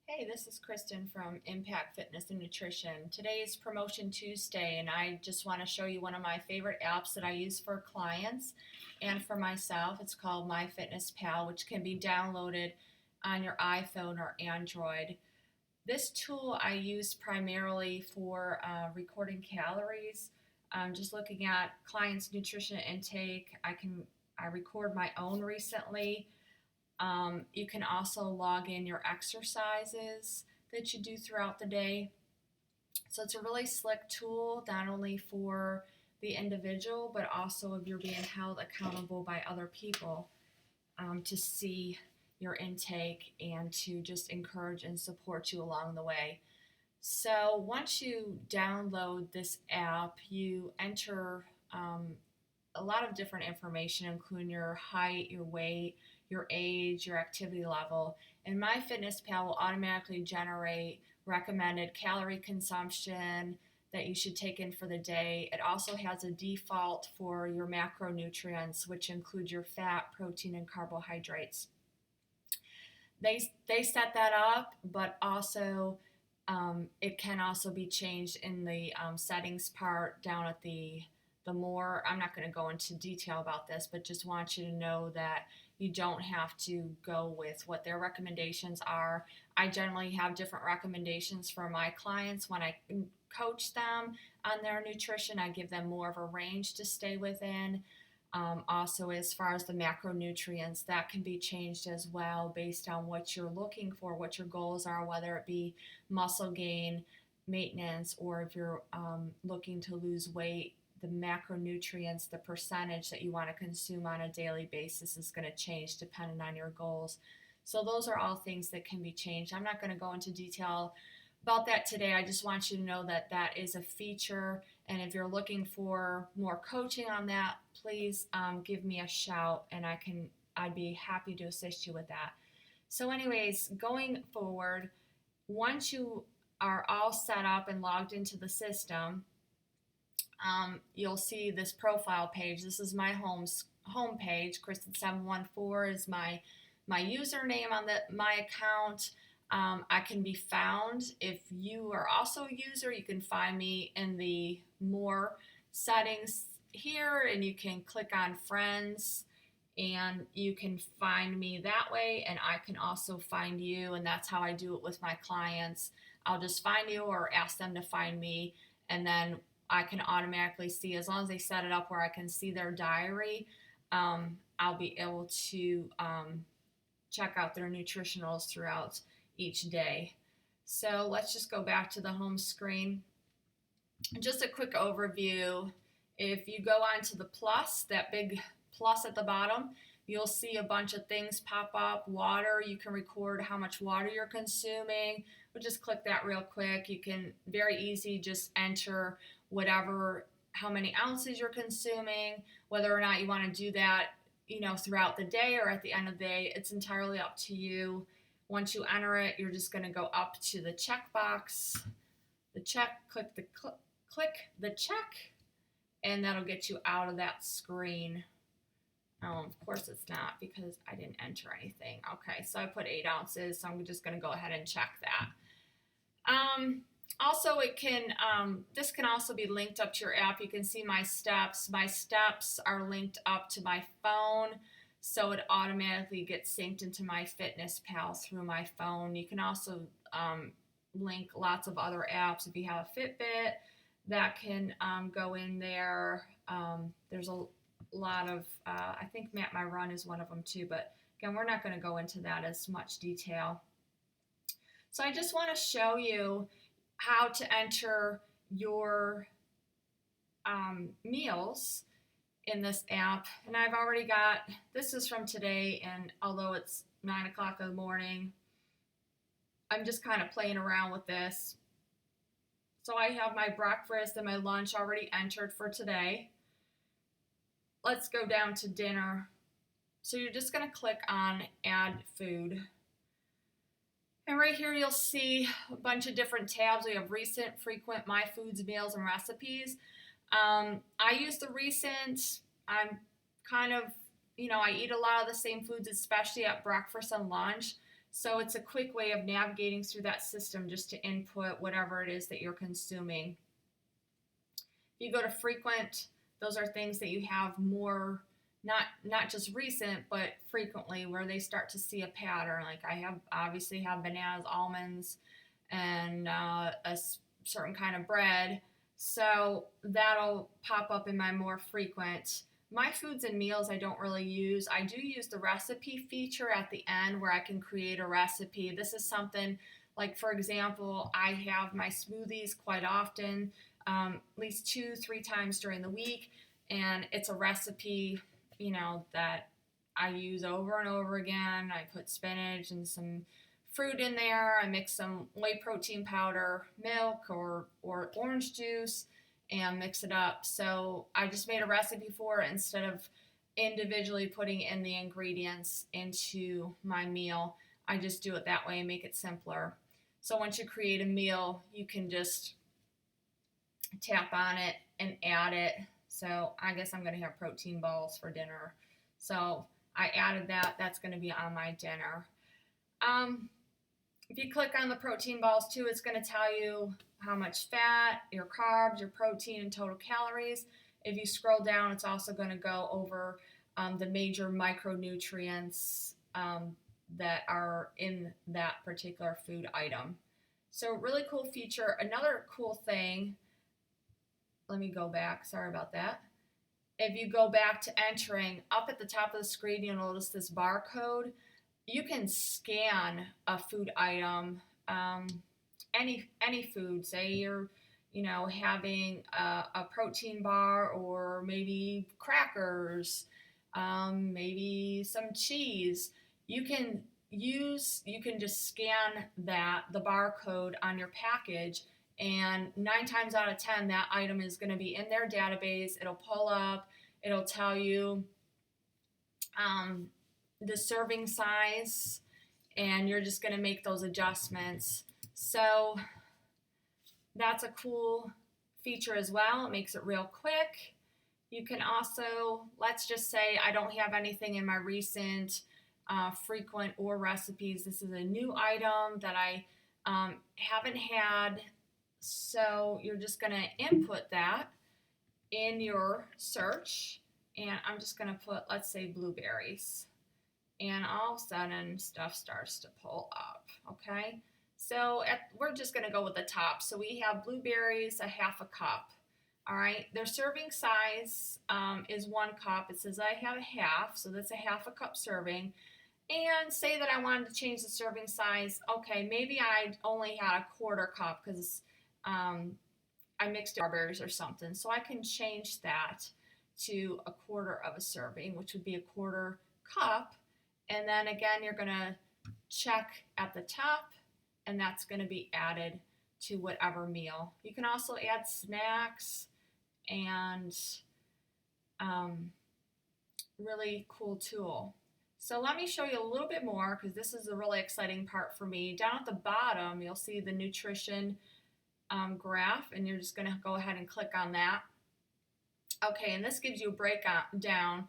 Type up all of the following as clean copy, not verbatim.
Hey, this is Krystin from Impact Fitness and Nutrition. Today is Promotion Tuesday, and I just want to show you one of my favorite apps that I use for clients and for myself. It's called MyFitnessPal, which can be downloaded on your iPhone or Android. This tool I use primarily for recording calories. Just looking at clients' nutrition intake. I record my own recently. You can also log in your exercises that you do throughout the day. So it's a really slick tool, not only for the individual, but also if you're being held accountable by other people to see your intake and to just encourage and support you along the way. So once you download this app, you enter a lot of different information, including your height, your weight, your age, your activity level. And MyFitnessPal will automatically generate recommended calorie consumption that you should take in for the day. It also has a default for your macronutrients, which include your fat, protein, and carbohydrates. They set that up, but also it can also be changed in the settings part down at the more. I'm not going to go into detail about this, but just want you to know that you don't have to go with what their recommendations are. I generally have different recommendations for my clients when I coach them on their nutrition. I give them more of a range to stay within. Also, as far as the macronutrients, that can be changed as well based on what you're looking for, what your goals are, whether it be muscle gain, maintenance, or if you're looking to lose weight. The macronutrients, the percentage that you want to consume on a daily basis is going to change depending on your goals. So those are all things that can be changed. I'm not going to go into detail about that today. I just want you to know that that is a feature. And if you're looking for more coaching on that, please give me a shout and I'd be happy to assist you with that. So anyways, going forward, once you are all set up and logged into the system, you'll see this profile page. This is my home page. Krystin714 is my username on my account. I can be found. If you are also a user, you can find me in the more settings here, and you can click on friends and you can find me that way, and I can also find you, and that's how I do it with my clients. I'll just find you or ask them to find me, and then I can automatically see, as long as they set it up where I can see their diary, I'll be able to check out their nutritionals throughout each day. So let's just go back to the home screen. Just a quick overview. If you go onto the plus, that big plus at the bottom, you'll see a bunch of things pop up. Water, you can record how much water you're consuming. We'll just click that real quick. You can very easy just enter how many ounces you're consuming, whether or not you want to do that, throughout the day or at the end of the day. It's entirely up to you. Once you enter it, you're just going to go up to the check box, click the check, and that'll get you out of that screen. Of course it's not because I didn't enter anything. Okay, so I put 8 ounces, so I'm just going to go ahead and check that. Also, this can also be linked up to your app. You can see my steps. My steps are linked up to my phone, so it automatically gets synced into MyFitnessPal through my phone. You can also link lots of other apps. If you have a Fitbit, that can go in there. There's a lot of, I think Map My Run is one of them too, but again, we're not going to go into that as much detail. So I just want to show you how to enter your meals in this app. And I've already got, this is from today, and although it's 9 o'clock in the morning, I'm just kind of playing around with this. So I have my breakfast and my lunch already entered for today. Let's go down to dinner. So you're just going to click on Add Food. And right here you'll see a bunch of different tabs. We have recent, frequent, my foods, meals, and recipes. I use the recent. I eat a lot of the same foods, especially at breakfast and lunch. So it's a quick way of navigating through that system just to input whatever it is that you're consuming. If you go to frequent, those are things that you have more, not just recent, but frequently, where they start to see a pattern. Like I have obviously have bananas, almonds, and certain kind of bread. So that'll pop up in my more frequent. My foods and meals I don't really use. I do use the recipe feature at the end where I can create a recipe. This is something like, for example, I have my smoothies quite often, at least 2-3 times during the week, and it's a recipe, that I use over and over again. I put spinach and some fruit in there. I mix some whey protein powder, milk, or orange juice, and mix it up. So I just made a recipe for it instead of individually putting in the ingredients into my meal. I just do it that way and make it simpler. So once you create a meal, you can just tap on it and add it. So I guess I'm going to have protein balls for dinner. So I added that. That's going to be on my dinner. If you click on the protein balls too, it's going to tell you how much fat, your carbs, your protein, and total calories. If you scroll down, it's also going to go over the major micronutrients that are in that particular food item. So really cool feature. Another cool thing, let me go back, sorry about that. If you go back to entering, up at the top of the screen, you'll notice this barcode. You can scan a food item, any food. Say you're, having a protein bar, or maybe crackers, maybe some cheese. You can just scan the barcode on your package, and 9 times out of 10, that item is going to be in their database. It'll pull up. It'll tell you the serving size, and you're just going to make those adjustments. So that's a cool feature as well. It makes it real quick. You can also, let's just say I don't have anything in my recent frequent or recipes. This is a new item that I haven't had. So you're just going to input that in your search, and I'm just going to put, let's say, blueberries, and all of a sudden stuff starts to pull up. Okay, so we're just going to go with the top. So we have blueberries, a half a cup. All right, their serving size is 1 cup. It says I have a half, so that's a half a cup serving. And say that I wanted to change the serving size. Okay, maybe I only had a 1/4 cup because I mixed strawberries or something. So I can change that to a 1/4 of a serving, which would be a 1/4 cup. And then again, you're going to check at the top, and that's going to be added to whatever meal. You can also add snacks, and really cool tool. So let me show you a little bit more, because this is a really exciting part for me. Down at the bottom, you'll see the nutrition graph, and you're just going to go ahead and click on that. Okay, and this gives you a breakdown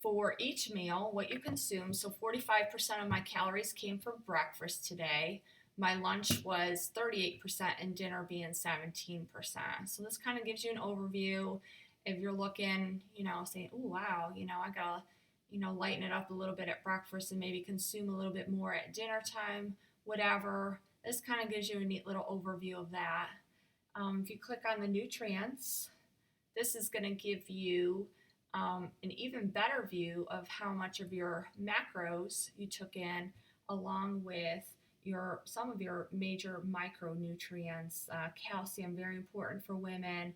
for each meal, what you consume. So 45% of my calories came from breakfast today. My lunch was 38%, and dinner being 17%. So this kind of gives you an overview. If you're looking, saying, oh, wow, I got to, lighten it up a little bit at breakfast and maybe consume a little bit more at dinner time, whatever. This kind of gives you a neat little overview of that. If you click on the nutrients, this is going to give you an even better view of how much of your macros you took in, along with some of your major micronutrients. Calcium, very important for women.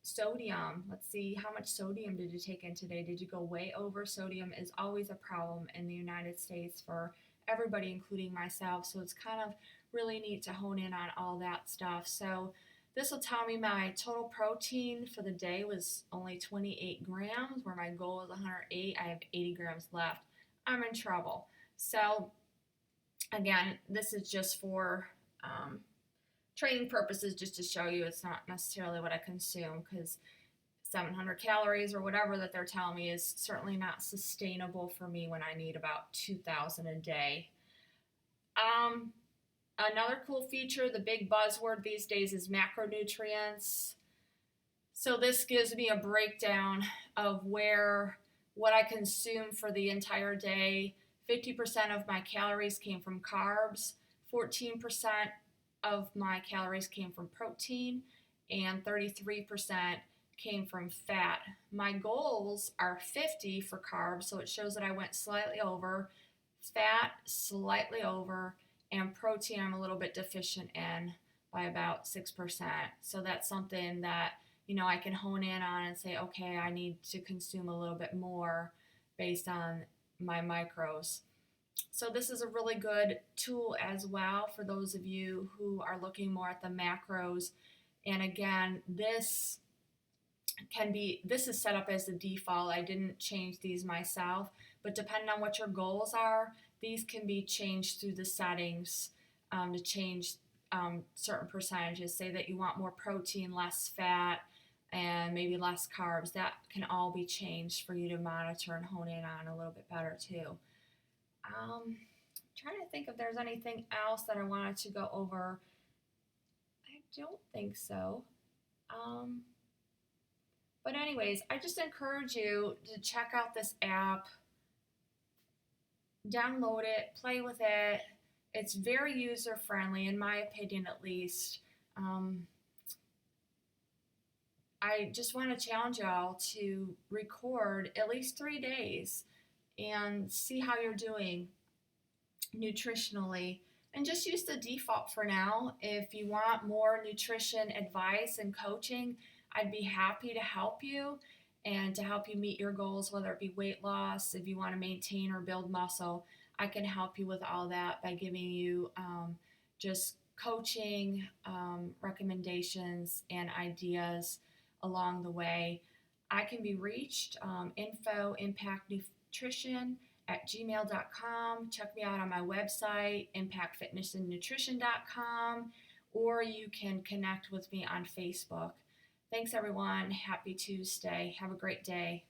Sodium, let's see, how much sodium did you take in today? Did you go way over? Sodium is always a problem in the United States for everybody, including myself. So it's kind of really neat to hone in on all that stuff. So this will tell me my total protein for the day was only 28 grams, where my goal was 108. I have 80 grams left. I'm in trouble. So again, this is just for training purposes, just to show you it's not necessarily what I consume, because 700 calories or whatever that they're telling me is certainly not sustainable for me when I need about 2,000 a day. Um, Another cool feature, the big buzzword these days, is macronutrients. So this gives me a breakdown of what I consume for the entire day. 50% of my calories came from carbs, 14% of my calories came from protein, and 33% came from fat. My goals are 50 for carbs, so it shows that I went slightly over, fat slightly over, and protein I'm a little bit deficient in by about 6%. So that's something that I can hone in on and say, okay, I need to consume a little bit more based on my macros. So this is a really good tool as well for those of you who are looking more at the macros. And again, this is set up as the default. I didn't change these myself, but depending on what your goals are, these can be changed through the settings to change certain percentages. Say that you want more protein, less fat, and maybe less carbs. That can all be changed for you to monitor and hone in on a little bit better too. Trying to think if there's anything else that I wanted to go over. I don't think so. But anyways, I just encourage you to check out this app, download it, play with it. It's very user friendly, in my opinion at least. I just want to challenge y'all to record at least 3 days and see how you're doing nutritionally. And just use the default for now. If you want more nutrition advice and coaching, I'd be happy to help you and to help you meet your goals, whether it be weight loss, if you want to maintain or build muscle. I can help you with all that by giving you just coaching, recommendations, and ideas along the way. I can be reached, info@gmail.com. Check me out on my website, impactfitnessandnutrition.com, or you can connect with me on Facebook. Thanks, everyone. Happy Tuesday. Have a great day.